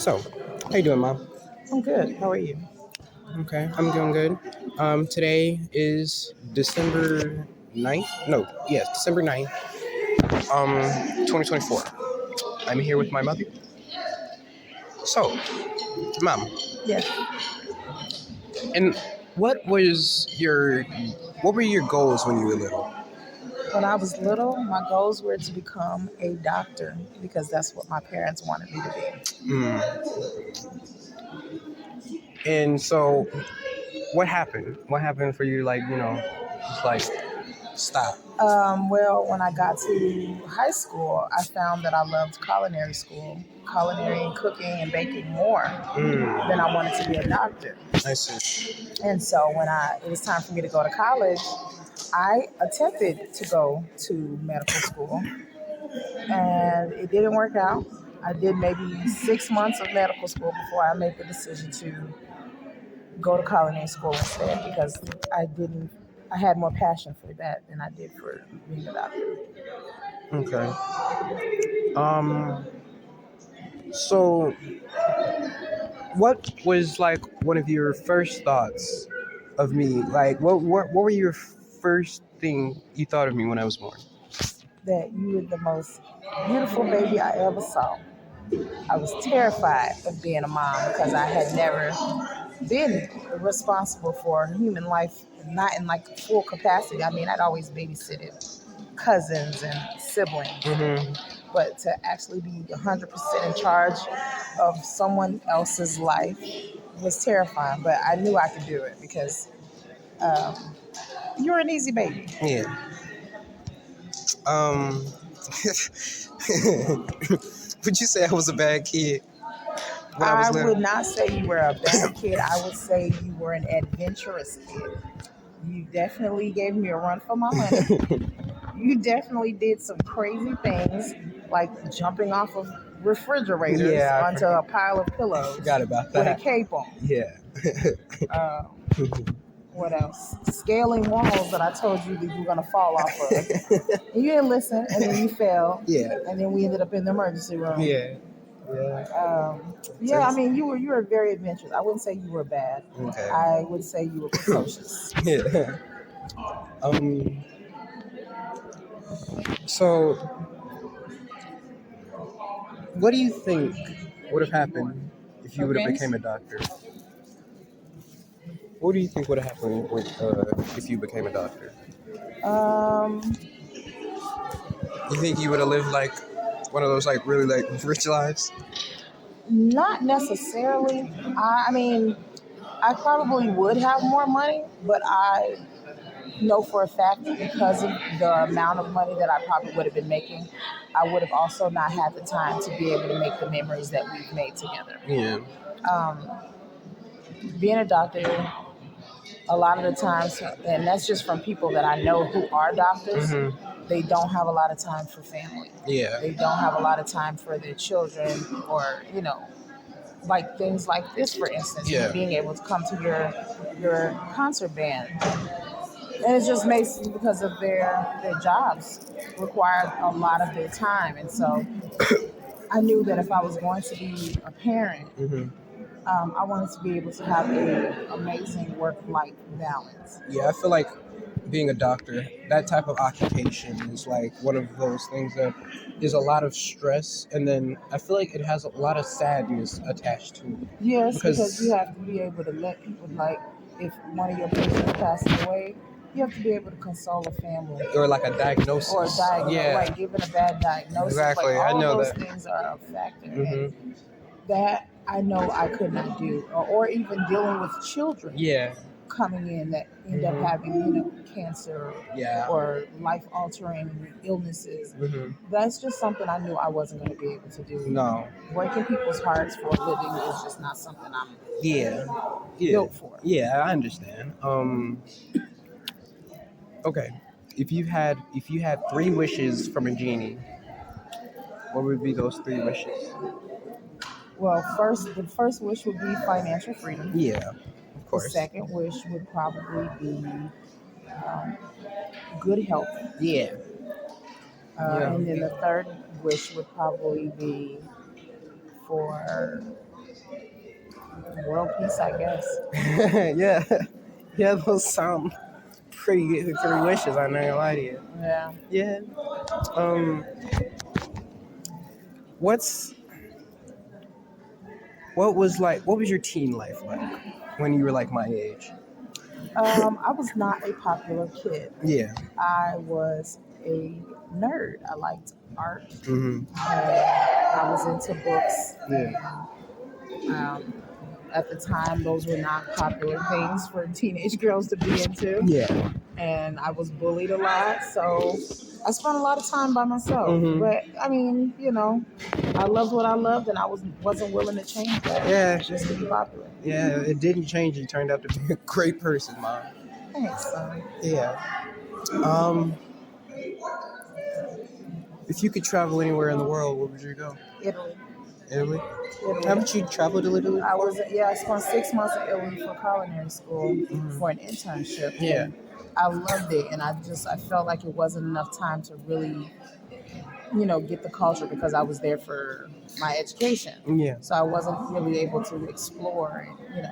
So, how you doing, Mom? I'm good. How are you? Okay, I'm doing good. Today is December 9th. No, yes, December 9th, 2024. I'm here with my mother. So, Mom, Yes. and what was your, what were your goals when you were little? When I was little, my goals were to become a doctor because that's what my parents wanted me to Mm. And so, what happened? What happened for you, just like stop? be. Well, when I got to high school, I found that I loved culinary and cooking and baking more than Mm. I wanted to be a doctor. I see. And so when it was time for me to go to college, I attempted to go to medical school and it didn't work out. I did maybe 6 months of medical school before I made the decision to go to culinary school instead because I had more passion for that than I did for being a doctor. Okay. Um. So, what was like one of your first thoughts of me? Like, what were your first thing you thought of me when I was born? That you were the most beautiful baby I ever saw. I was terrified of being a mom because I had never been responsible for human life, not in like full capacity. I mean, I'd always babysitted cousins and siblings, Mm-hmm. but to actually be 100% in charge of someone else's life was terrifying. But I knew I could do it because um, you're an easy baby. Yeah. Um. Would you say I was a bad kid when I was I would little? not say you were a bad kid. I would say you were an adventurous kid. You definitely gave me a run for my money. You definitely did some crazy things, like jumping off of refrigerators Yeah, onto a pile of I pillows forgot about with a that. cape on. Yeah. Uh, what else? Scaling walls that I told you that you were going to fall off of. And you didn't listen, and then you fell, Yeah. and then we ended up in the emergency room. Yeah. Yeah. Yeah, I mean, you were very adventurous. I wouldn't say you were bad. Okay. I would say you were precocious. Yeah. Um. So, what do you think would have happened if you would have Okay. became a doctor? What do you think would have happened if you became a doctor? Um, You think you would have lived like one of those like really like rich lives? Not necessarily. I mean, I probably would have more money, but I know for a fact that because of the amount of money that I probably would have been making, I would have also not had the time to be able to make the memories that we've made together. Yeah. Um, Being a doctor, a lot of the times, and that's just from people that I know who are doctors, Mhm. they don't have a lot of time for family. Yeah. They don't have a lot of time for their children or, like things like this, for instance, Yeah. being able to come to your concert band. And it's just basically because of their jobs required a lot of their time. And so I knew that if I was going to be a parent, Mhm. I wanted to be able to have an amazing work-life balance. Yeah. I feel like being a doctor, that type of occupation is like one of those things that is a lot of stress, and then I feel like it has a lot of sadness attached to it Yes, because you because have to be able to let people, like, if one of your patients passes away, you have to be able to console a family or like a or diagnosis. diagnose, Yeah. like giving a bad diagnosis. Like Exactly. I all of know those that. things are a factor, and Mhm. that I know I could not do, or even dealing with children Yeah. coming in that end up Mhm. having, cancer Yeah. or life-altering illnesses. Mhm. That's just something I knew I wasn't going to be able to do. No. Breaking people's hearts for a living is just not something I'm Yeah. Yeah. built for. Yeah. I understand. Okay. If you had three wishes from a genie, what would be those three wishes? Well, the first wish would be financial freedom. Yeah. Of The course. second wish would probably be um, good health. Yeah. Yeah. And then the third wish would probably be for World peace, I guess. Yeah, yeah, those sound pretty good. Three wishes. I'm not gonna lie to you. Yeah. Yeah. Um. What's what was like? What was your teen life like when you were like my age? I was not a popular kid. Yeah. I was a nerd. I liked art. Mm-hmm. I was into books. Yeah. Um, at the time, those were not popular things for teenage girls to be into. Yeah. And I was bullied a lot. So I spent a lot of time by myself. Mm-hmm. But I mean, I loved what I loved, and I wasn't willing to change that Yeah. just to be popular. Yeah. It didn't change. You turned out to be a great person, Mom. Thanks, son. Yeah. Um. If you could travel anywhere in the world, where would you go? Italy. Italy. Italy. Haven't you traveled to Italy before? I spent 6 months in Italy for culinary school for an internship. Yeah. And I loved it, and I felt like it wasn't enough time to really, get the culture because I was there for my education. Yeah. So I wasn't really able to explore and,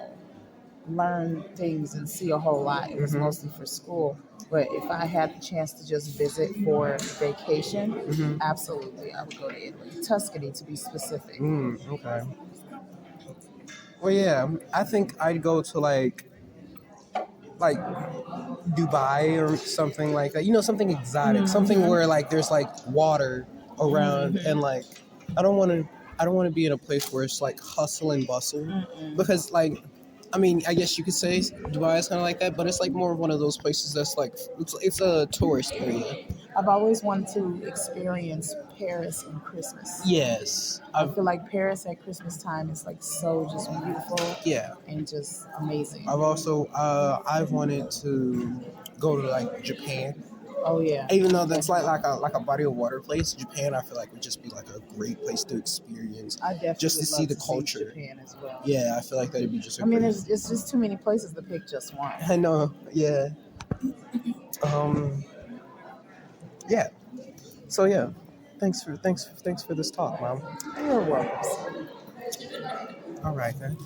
learn things and see a whole lot. It was mostly for school. But if I had the chance to just visit for vacation, absolutely, I would go to Italy. Tuscany, to be specific. Okay. Well, yeah. I think I'd go to like Dubai or something like that. Something exotic, something where like there's like water around, and like I don't want to. I don't want to be in a place where it's like hustle and bustle, because like, I mean, I guess you could say Dubai is kind of like that, but it's like more of one of those places that's like it's a tourist area. I've always wanted to experience Paris in Christmas. Yes, I feel like Paris at Christmas time is like so just beautiful. Yeah, and just amazing. I've also I've wanted to go to like Japan. Oh yeah. Even though that's like a body of water place, Japan I feel like would just be like a great place to experience. I definitely just to would see love the to culture. See Japan as well. Yeah, I feel like that'd be just. It's just too many places to pick just one. I know. Yeah. Yeah. So yeah, thanks for this talk, Mom. You're welcome. All right, man.